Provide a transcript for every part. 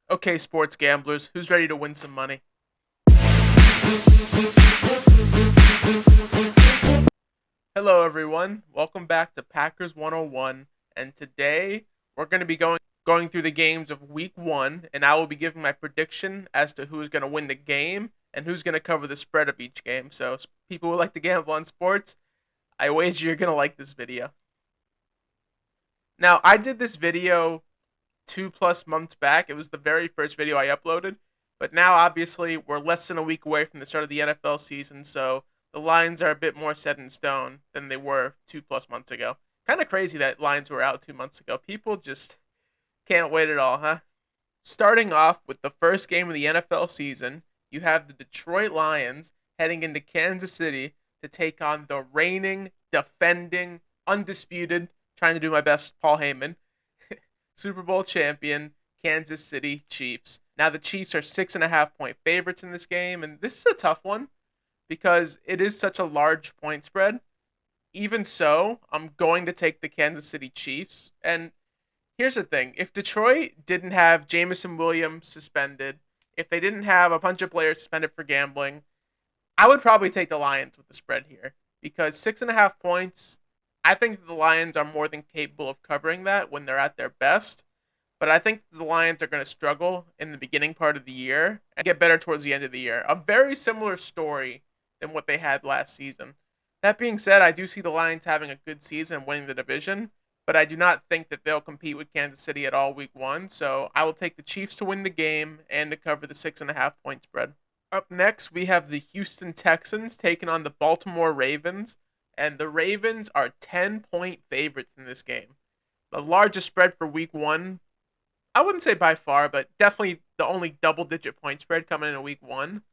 Okay, sports gamblers, who's ready to win some money? Hello, everyone. Welcome back to Packers 101. And today we're going to be going through the games of Week 1, and I will be giving my prediction as to who's going to win the game and who's going to cover the spread of each game. So, people who like to gamble on sports, I wager you're going to like this video. Now, I did this video 2+ months back. It was the very first video I uploaded. But now, obviously, we're less than a week away from the start of the NFL season, so the lines are a bit more set in stone than they were 2+ months ago. Kind of crazy that lines were out 2 months ago. People just can't wait at all, huh? Starting off with the first game of the NFL season, you have the Detroit Lions heading into Kansas City to take on the reigning, defending, undisputed, trying to do my best, Paul Heyman, Super Bowl champion Kansas City Chiefs. Now the Chiefs are 6.5 point favorites in this game, and this is a tough one because it is such a large point spread. Even so, I'm going to take the Kansas City Chiefs. And here's the thing: if Detroit didn't have Jameson Williams suspended, if they didn't have a bunch of players suspended for gambling, I would probably take the Lions with the spread here because 6.5 points. I think the Lions are more than capable of covering that when they're at their best. But I think the Lions are going to struggle in the beginning part of the year and get better towards the end of the year. A very similar story than what they had last season. That being said, I do see the Lions having a good season, winning the division, but I do not think that they'll compete with Kansas City at all week 1. So I will take the Chiefs to win the game and to cover the 6.5 point spread. Up next, we have the Houston Texans taking on the Baltimore Ravens, and the Ravens are 10-point favorites in this game. The largest spread for week 1. I wouldn't say by far, but definitely the only double-digit point spread coming in week 1.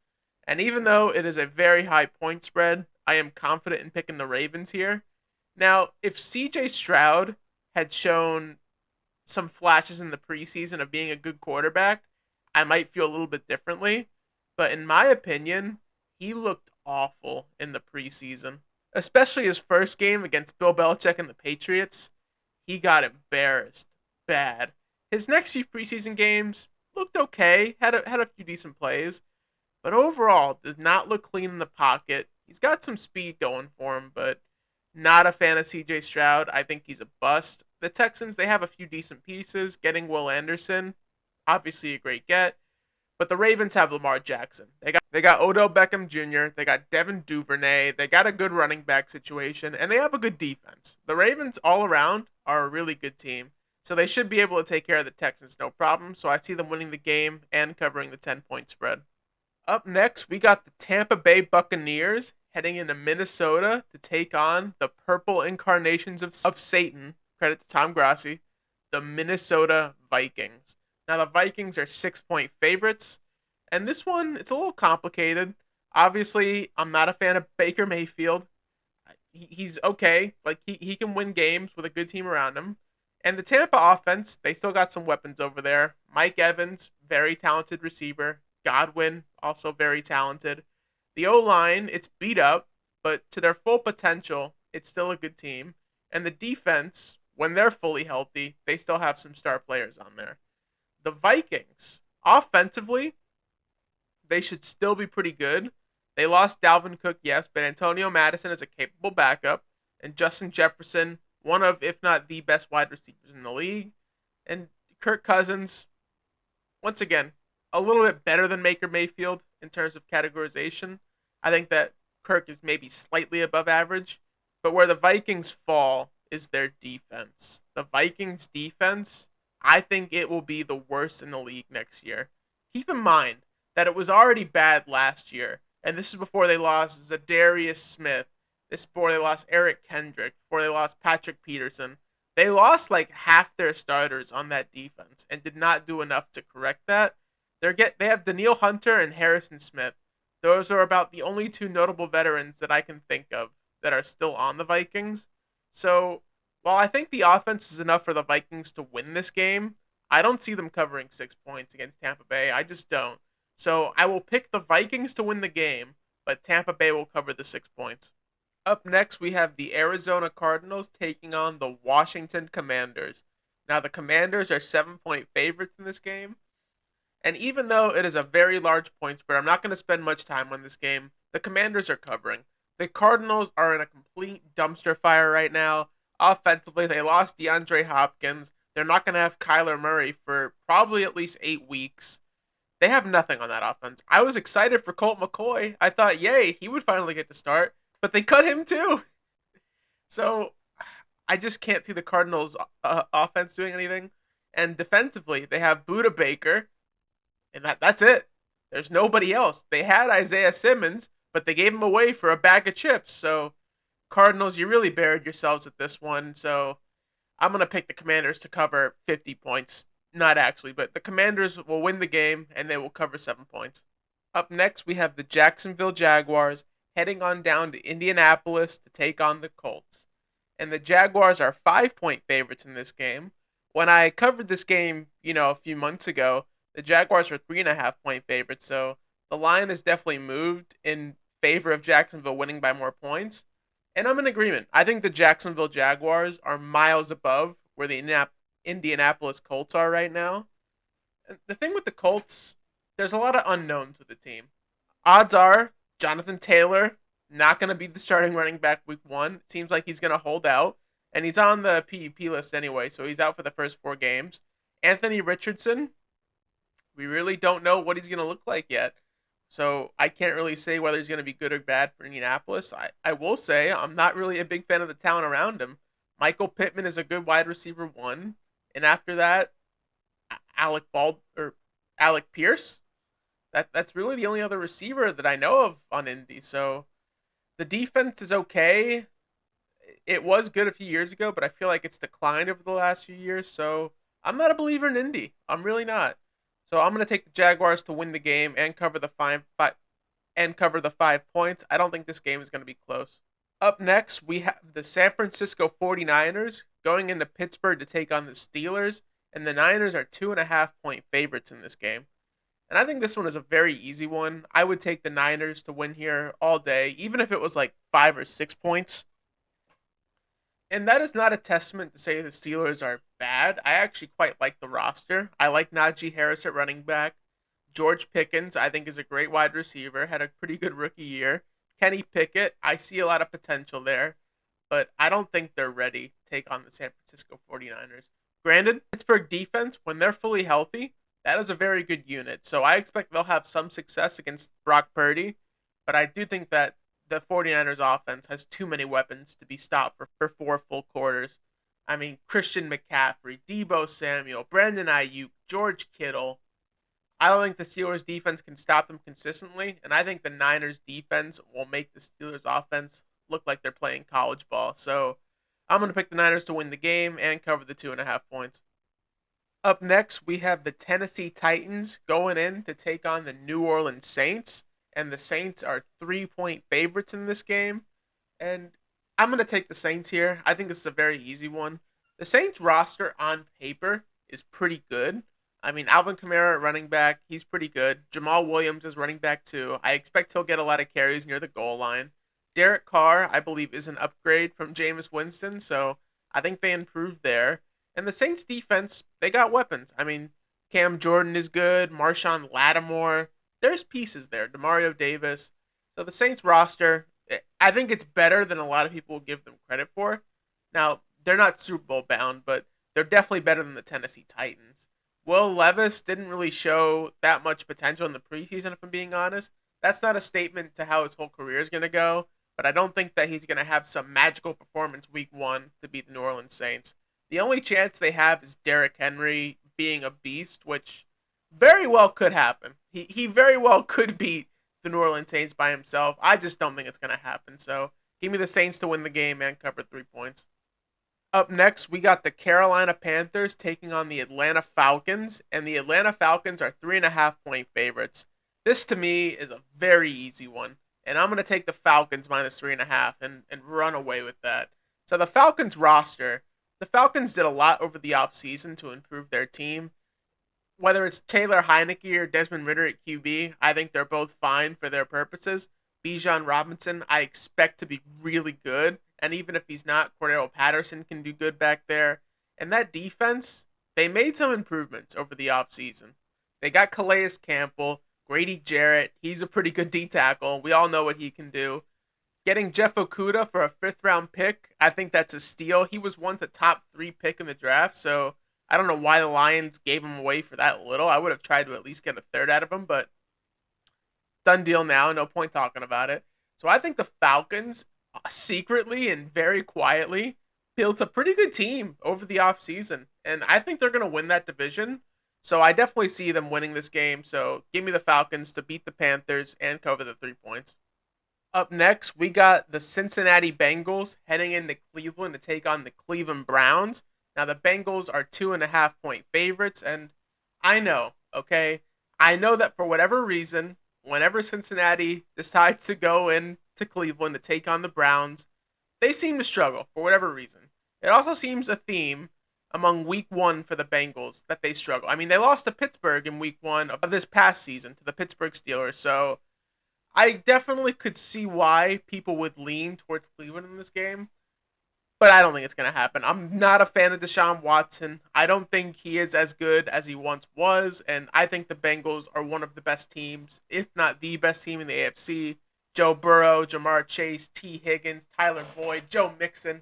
And even though it is a very high point spread, I am confident in picking the Ravens here. Now, if CJ Stroud had shown some flashes in the preseason of being a good quarterback, I might feel a little bit differently. But in my opinion, he looked awful in the preseason, especially his first game against Bill Belichick and the Patriots. He got embarrassed bad. His next few preseason games looked okay, had a few decent plays, but overall does not look clean in the pocket. He's got some speed going for him, but not a fan of CJ Stroud. I think he's a bust. The Texans, they have a few decent pieces. Getting Will Anderson, obviously a great get. But the Ravens have Lamar Jackson. They got Odell Beckham Jr., they got Devin Duvernay, they got a good running back situation, and they have a good defense. The Ravens all around are a really good team. So they should be able to take care of the Texans no problem. So I see them winning the game and covering the 10-point spread. Up next, we got the Tampa Bay Buccaneers heading into Minnesota to take on the purple incarnations of Satan. Credit to Tom Grassi, the Minnesota Vikings. Now, the Vikings are 6-point favorites, and this one, it's a little complicated. Obviously, I'm not a fan of Baker Mayfield. He's okay. Like, he can win games with a good team around him. And the Tampa offense, they still got some weapons over there. Mike Evans, very talented receiver. Godwin, also very talented. The O-line, it's beat up, but to their full potential, it's still a good team. And the defense, when they're fully healthy, they still have some star players on there. The Vikings, offensively, they should still be pretty good. They lost Dalvin Cook, yes, but Antonio Madison is a capable backup, and Justin Jefferson, one of, if not the best wide receivers in the league. And Kirk Cousins, once again, a little bit better than Baker Mayfield in terms of categorization. I think that Kirk is maybe slightly above average, but where the Vikings fall is their defense. The Vikings defense, I think it will be the worst in the league next year. Keep in mind that it was already bad last year, and this is before they lost Zadarius Smith. This is before they lost Eric Kendrick, before they lost Patrick Peterson. They lost like half their starters on that defense and did not do enough to correct that. They have Danielle Hunter and Harrison Smith. Those are about the only two notable veterans that I can think of that are still on the Vikings. So while I think the offense is enough for the Vikings to win this game, I don't see them covering 6 points against Tampa Bay. I just don't. So I will pick the Vikings to win the game, but Tampa Bay will cover the 6 points. Up next, we have the Arizona Cardinals taking on the Washington Commanders. Now, the Commanders are 7-point favorites in this game. And even though it is a very large point spread, I'm not going to spend much time on this game. The Commanders are covering. The Cardinals are in a complete dumpster fire right now. Offensively, they lost DeAndre Hopkins. They're not going to have Kyler Murray for probably at least 8 weeks. They have nothing on that offense. I was excited for Colt McCoy. I thought, yay, he would finally get to start, but they cut him too. So I just can't see the Cardinals' offense doing anything. And defensively, they have Buda Baker, and that's it. There's nobody else. They had Isaiah Simmons, but they gave him away for a bag of chips. So Cardinals, you really buried yourselves at this one. So I'm gonna pick the Commanders to cover 50 points. Not actually, but the Commanders will win the game and they will cover 7 points. Up next, we have the Jacksonville Jaguars heading on down to Indianapolis to take on the Colts. And the Jaguars are 5 point favorites in this game. When I covered this game, a few months ago, the Jaguars were 3.5 point favorites. So the line has definitely moved in favor of Jacksonville winning by more points. And I'm in agreement. I think the Jacksonville Jaguars are miles above where the Indianapolis Colts are right now. The thing with the Colts, there's a lot of unknowns with the team. Odds are Jonathan Taylor not going to be the starting running back week 1. It seems like he's going to hold out, and he's on the PUP list anyway, so he's out for the first 4 games. Anthony Richardson, we really don't know what he's going to look like yet. So I can't really say whether he's going to be good or bad for Indianapolis. I will say I'm not really a big fan of the talent around him. Michael Pittman is a good wide receiver 1, and after that, Alec Pierce. That's really the only other receiver that I know of on Indy. So the defense is okay. It was good a few years ago, but I feel like it's declined over the last few years. So I'm not a believer in Indy. I'm really not. So I'm gonna take the Jaguars to win the game and cover the and cover the 5 points. I don't think this game is gonna be close. Up next, we have the San Francisco 49ers going into Pittsburgh to take on the Steelers, and the Niners are 2.5 point favorites in this game. And I think this one is a very easy one. I would take the Niners to win here all day, even if it was like 5 or 6 points. And that is not a testament to say the Steelers are bad. I actually quite like the roster. I like Najee Harris at running back. George Pickens, I think, is a great wide receiver, had a pretty good rookie year. Kenny Pickett, I see a lot of potential there, but I don't think they're ready to take on the San Francisco 49ers. Granted, Pittsburgh defense, when they're fully healthy, that is a very good unit. So I expect they'll have some success against Brock Purdy, but I do think that the 49ers offense has too many weapons to be stopped for 4 full quarters. I mean, Christian McCaffrey, Deebo Samuel, Brandon Ayuk, George Kittle. I don't think the Steelers defense can stop them consistently, and I think the Niners defense will make the Steelers offense look like they're playing college ball. So I'm going to pick the Niners to win the game and cover the 2.5 points. Up next, we have the Tennessee Titans going in to take on the New Orleans Saints, and the Saints are 3 point favorites in this game. And I'm going to take the Saints here. I think this is a very easy one. The Saints roster on paper is pretty good. I mean, Alvin Kamara at running back, he's pretty good. Jamal Williams is running back too. I expect he'll get a lot of carries near the goal line. Derek Carr, I believe, is an upgrade from Jameis Winston, so I think they improved there. And the Saints defense, they got weapons. I mean, Cam Jordan is good, Marshawn Lattimore. There's pieces there. Demario Davis. So the Saints roster, I think it's better than a lot of people give them credit for. Now, they're not Super Bowl bound, but they're definitely better than the Tennessee Titans. Will Levis didn't really show that much potential in the preseason, if I'm being honest. That's not a statement to how his whole career is going to go, but I don't think that he's going to have some magical performance week 1 to beat the New Orleans Saints. The only chance they have is Derrick Henry being a beast, which very well could happen. He very well could beat the New Orleans Saints by himself. I just don't think it's going to happen. So give me the Saints to win the game and cover 3 points. Up next, we got the Carolina Panthers taking on the Atlanta Falcons, and the Atlanta Falcons are 3.5 point favorites. This to me is a very easy one, and I'm going to take the Falcons minus 3.5 and run away with that. So the Falcons did a lot over the offseason to improve their team. Whether it's Taylor Heineke or Desmond Ridder at QB, I think they're both fine for their purposes. Bijan Robinson, I expect to be really good. And even if he's not, Cordero Patterson can do good back there. And that defense, they made some improvements over the offseason. They got Calais Campbell, Grady Jarrett. He's a pretty good D tackle. We all know what he can do. Getting Jeff Okuda for a fifth round pick, I think that's a steal. He was once a top 3 pick in the draft, so I don't know why the Lions gave him away for that little. I would have tried to at least get a third out of him, but done deal now. No point talking about it. So I think the Falcons secretly and very quietly built a pretty good team over the offseason. And I think they're going to win that division. So I definitely see them winning this game. So give me the Falcons to beat the Panthers and cover the 3 points. Up next, we got the Cincinnati Bengals heading into Cleveland to take on the Cleveland Browns. Now, the Bengals are 2.5 point favorites, and I know, okay, I know that for whatever reason, whenever Cincinnati decides to go into Cleveland to take on the Browns, they seem to struggle for whatever reason. It also seems a theme among week one for the Bengals that they struggle. I mean, they lost to Pittsburgh in week one of this past season to the Pittsburgh Steelers, so I definitely could see why people would lean towards Cleveland in this game, but I don't think it's going to happen. I'm not a fan of Deshaun Watson. I don't think he is as good as he once was, and I think the Bengals are one of the best teams, if not the best team in the AFC. Joe Burrow, Jamar Chase, T. Higgins, Tyler Boyd, Joe Mixon.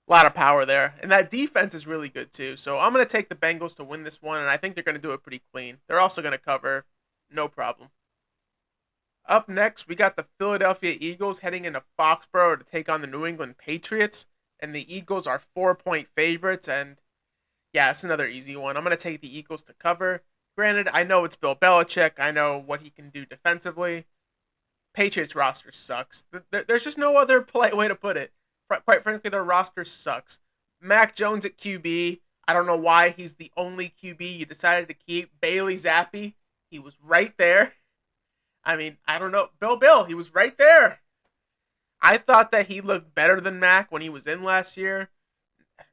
A lot of power there. And that defense is really good too. So I'm going to take the Bengals to win this one, and I think they're going to do it pretty clean. They're also going to cover, no problem. Up next, we got the Philadelphia Eagles heading into Foxborough to take on the New England Patriots. And the Eagles are 4 point favorites. And yeah, it's another easy one. I'm going to take the Eagles to cover. Granted, I know it's Bill Belichick. I know what he can do defensively. Patriots roster sucks. There's just no other polite way to put it. Quite frankly, their roster sucks. Mac Jones at QB. I don't know why he's the only QB you decided to keep. Bailey Zappi. He was right there. I mean, I don't know. Bill, he was right there. I thought that he looked better than Mac when he was in last year.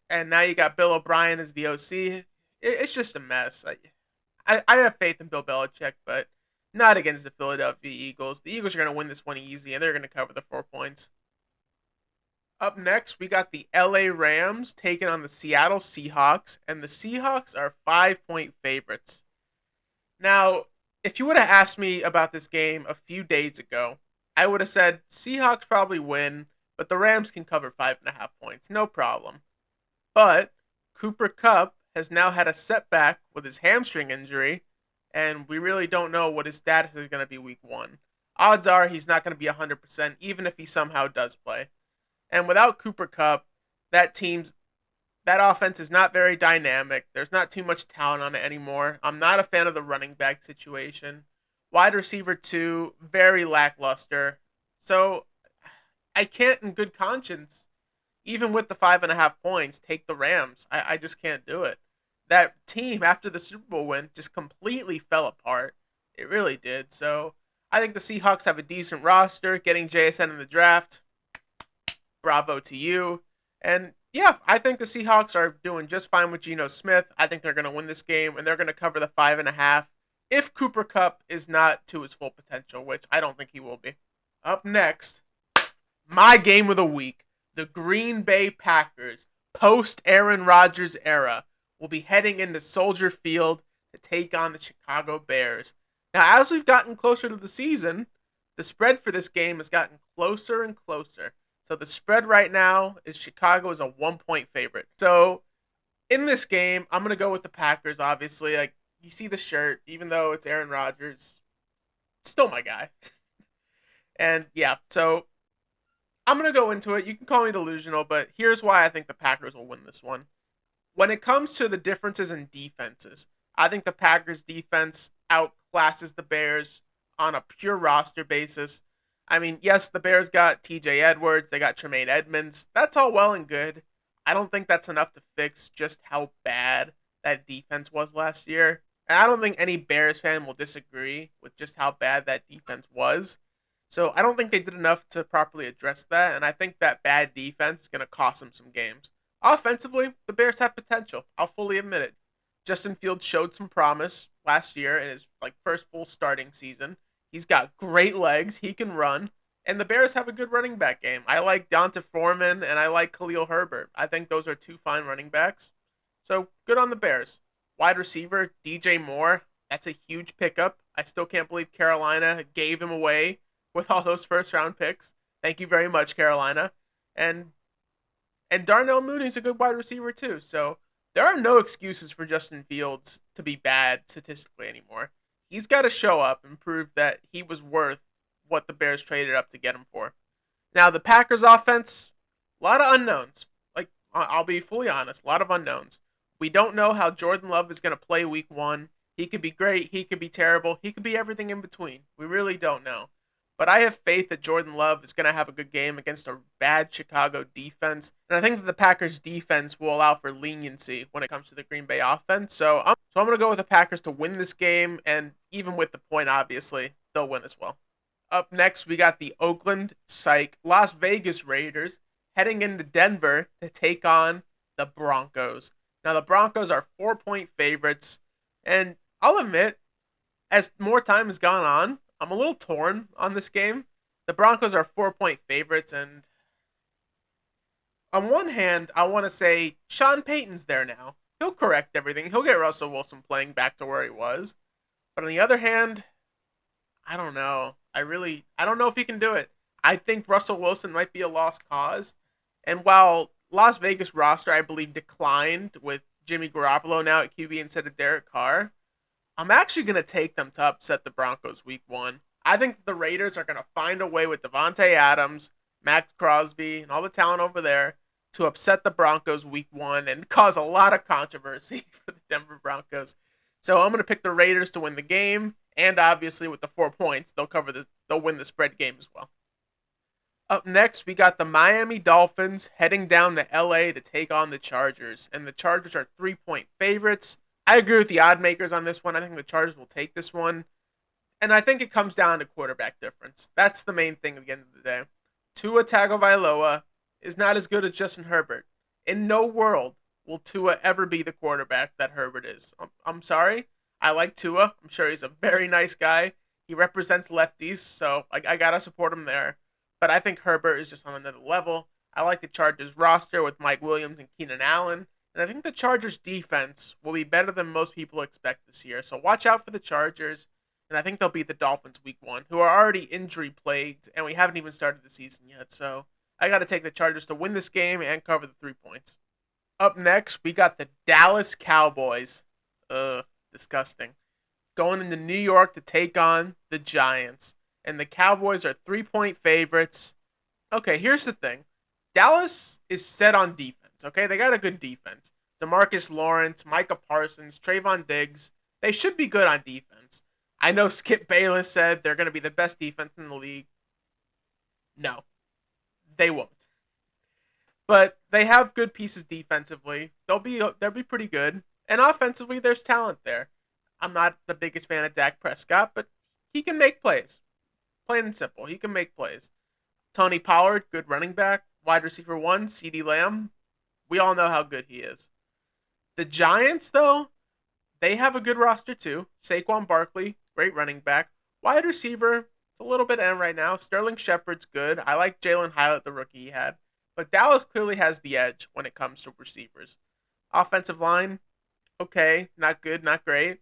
And now you got Bill O'Brien as the OC. It's just a mess. I have faith in Bill Belichick, but not against the Philadelphia Eagles. The Eagles are going to win this one easy, and they're going to cover the 4 points. Up next, we got the LA Rams taking on the Seattle Seahawks, and the Seahawks are 5 point favorites. Now, if you would have asked me about this game a few days ago, I would have said Seahawks probably win, but the Rams can cover 5.5 points, no problem. But Cooper Kupp has now had a setback with his hamstring injury, and we really don't know what his status is going to be week one. Odds are he's not going to be 100%, even if he somehow does play. And without Cooper Kupp, that offense is not very dynamic. There's not too much talent on it anymore. I'm not a fan of the running back situation. Wide receiver 2, very lackluster. So I can't in good conscience, even with the 5.5 points, take the Rams. I just can't do it. That team after the Super Bowl win just completely fell apart. It really did. So I think the Seahawks have a decent roster. Getting JSN in the draft, bravo to you. And yeah, I think the Seahawks are doing just fine with Geno Smith. I think they're going to win this game, and they're going to cover the 5.5 if Cooper Kupp is not to his full potential, which I don't think he will be. Up next, my game of the week, the Green Bay Packers, post Aaron Rodgers era, will be heading into Soldier Field to take on the Chicago Bears. Now, as we've gotten closer to the season, the spread for this game has gotten closer and closer. So the spread right now is Chicago is a 1 point favorite. So in this game, I'm going to go with the Packers, obviously. Like, you see the shirt, even though it's Aaron Rodgers, still my guy. And yeah, so I'm going to go into it. You can call me delusional, but here's why I think the Packers will win this one. When it comes to the differences in defenses, I think the Packers defense outclasses the Bears on a pure roster basis. I mean, yes, the Bears got TJ Edwards, they got Tremaine Edmonds. That's all well and good. I don't think that's enough to fix just how bad that defense was last year. And I don't think any Bears fan will disagree with just how bad that defense was. So I don't think they did enough to properly address that, and I think that bad defense is going to cost them some games. Offensively, the Bears have potential. I'll fully admit it. Justin Fields showed some promise last year in his first full starting season. He's got great legs. He can run. And the Bears have a good running back game. I like D'Onta Foreman and I like Khalil Herbert. I think those are two fine running backs. So good on the Bears. Wide receiver, DJ Moore. That's a huge pickup. I still can't believe Carolina gave him away with all those first round picks. Thank you very much, Carolina. And and Darnell Mooney's a good wide receiver too. So there are no excuses for Justin Fields to be bad statistically anymore. He's got to show up and prove that he was worth what the Bears traded up to get him for. Now the Packers offense, a lot of unknowns. Like I'll be fully honest, a lot of unknowns. We don't know how Jordan Love is going to play week 1. He could be great, he could be terrible, he could be everything in between. We really don't know. But I have faith that Jordan Love is going to have a good game against a bad Chicago defense. And I think that the Packers defense will allow for leniency when it comes to the Green Bay offense. So I'm going to go with the Packers to win this game, and even with the point, obviously, they'll win as well. Up next, we got the Las Vegas Raiders heading into Denver to take on the Broncos. Now, the Broncos are 4-point favorites, and I'll admit, as more time has gone on, I'm a little torn on this game. The Broncos are 4-point favorites, and on one hand, I want to say Sean Payton's there now. He'll correct everything. He'll get Russell Wilson playing back to where he was. But on the other hand, I don't know. I don't know if he can do it. I think Russell Wilson might be a lost cause. And while Las Vegas roster, I believe, declined with Jimmy Garoppolo now at QB instead of Derek Carr, I'm actually going to take them to upset the Broncos week 1. I think the Raiders are going to find a way with Devontae Adams, Max Crosby, and all the talent over there to upset the Broncos week 1 and cause a lot of controversy for the Denver Broncos. So I'm going to pick the Raiders to win the game, and obviously with the 4 points, they'll win the spread game as well. Up next, we got the Miami Dolphins heading down to LA to take on the Chargers, and the Chargers are 3-point favorites. I agree with the odd makers on this one. I think the Chargers will take this one, and I think it comes down to quarterback difference. That's the main thing at the end of the day. Tua Tagovailoa is not as good as Justin Herbert. In no world will Tua ever be the quarterback that Herbert is. I'm sorry. I like Tua. I'm sure he's a very nice guy. He represents lefties, so I gotta support him there. But I think Herbert is just on another level. I like the Chargers roster with Mike Williams and Keenan Allen. And I think the Chargers defense will be better than most people expect this year. So watch out for the Chargers. And I think they'll beat the Dolphins week 1, who are already injury plagued, and we haven't even started the season yet. So I got to take the Chargers to win this game and cover the 3 points. Up next, we got the Dallas Cowboys. Disgusting. Going into New York to take on the Giants. And the Cowboys are 3-point favorites. Okay, here's the thing. Dallas is set on defense, okay? They got a good defense. DeMarcus Lawrence, Micah Parsons, Trayvon Diggs. They should be good on defense. I know Skip Bayless said they're going to be the best defense in the league. No, they won't. But they have good pieces defensively. They'll be pretty good. And offensively, there's talent there. I'm not the biggest fan of Dak Prescott, but he can make plays. Plain and simple, he can make plays. Tony Pollard, good running back. Wide receiver 1, CeeDee Lamb. We all know how good he is. The Giants, though, they have a good roster too. Saquon Barkley, great running back. Wide receiver, it's a little bit end right now. Sterling Shepard's good. I like Jalen Hyatt, the rookie he had. But Dallas clearly has the edge when it comes to receivers. Offensive line, okay, not good, not great.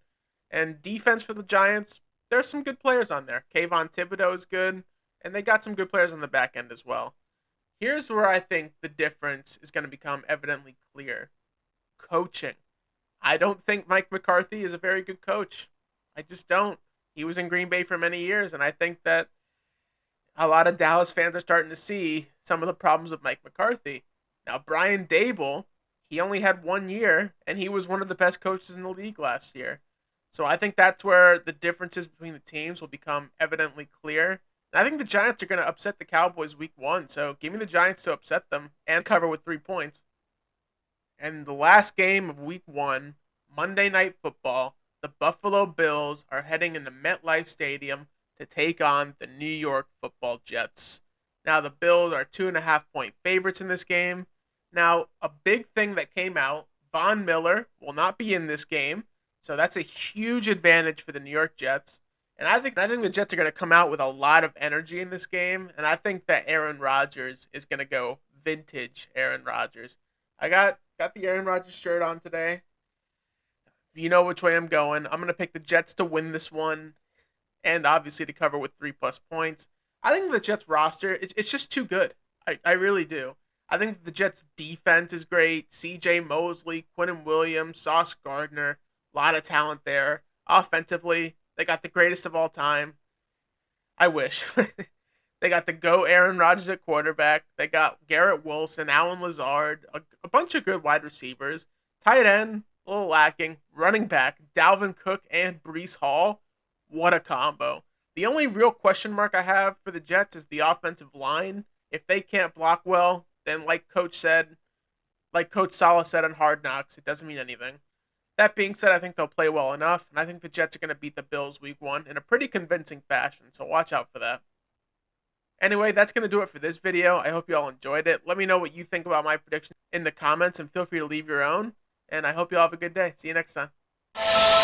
And defense for the Giants, there's some good players on there. Kayvon Thibodeau is good, and they got some good players on the back end as well. Here's where I think the difference is going to become evidently clear. Coaching. I don't think Mike McCarthy is a very good coach. I just don't. He was in Green Bay for many years, and I think that a lot of Dallas fans are starting to see some of the problems with Mike McCarthy. Now, Brian Daboll, he only had 1 year, and he was one of the best coaches in the league last year. So I think that's where the differences between the teams will become evidently clear. And I think the Giants are going to upset the Cowboys week 1, so give me the Giants to upset them and cover with 3 points. And the last game of week 1, Monday Night Football, the Buffalo Bills are heading into MetLife Stadium to take on the New York Football Jets. Now, the Bills are 2.5-point favorites in this game. Now, a big thing that came out, Von Miller will not be in this game, so that's a huge advantage for the New York Jets. And I think the Jets are going to come out with a lot of energy in this game, and I think that Aaron Rodgers is going to go vintage Aaron Rodgers. I got the Aaron Rodgers shirt on today. You know which way I'm going. I'm going to pick the Jets to win this one and obviously to cover with 3+ points. I think the Jets roster, it's just too good. I really do. I think the Jets defense is great. CJ Mosley, Quinnen Williams, Sauce Gardner, a lot of talent there. Offensively, they got the greatest of all time. I wish. They got the GO Aaron Rodgers at quarterback. They got Garrett Wilson, Allen Lazard, a bunch of good wide receivers. Tight end, a little lacking. Running back, Dalvin Cook and Breece Hall. What a combo. The only real question mark I have for the Jets is the offensive line. If they can't block well, then like Coach Saleh said on Hard Knocks, it doesn't mean anything. That being said, I think they'll play well enough, and I think the Jets are going to beat the Bills week 1 in a pretty convincing fashion, so watch out for that. Anyway, that's going to do it for this video. I hope you all enjoyed it. Let me know what you think about my prediction in the comments, and feel free to leave your own. And I hope you all have a good day. See you next time.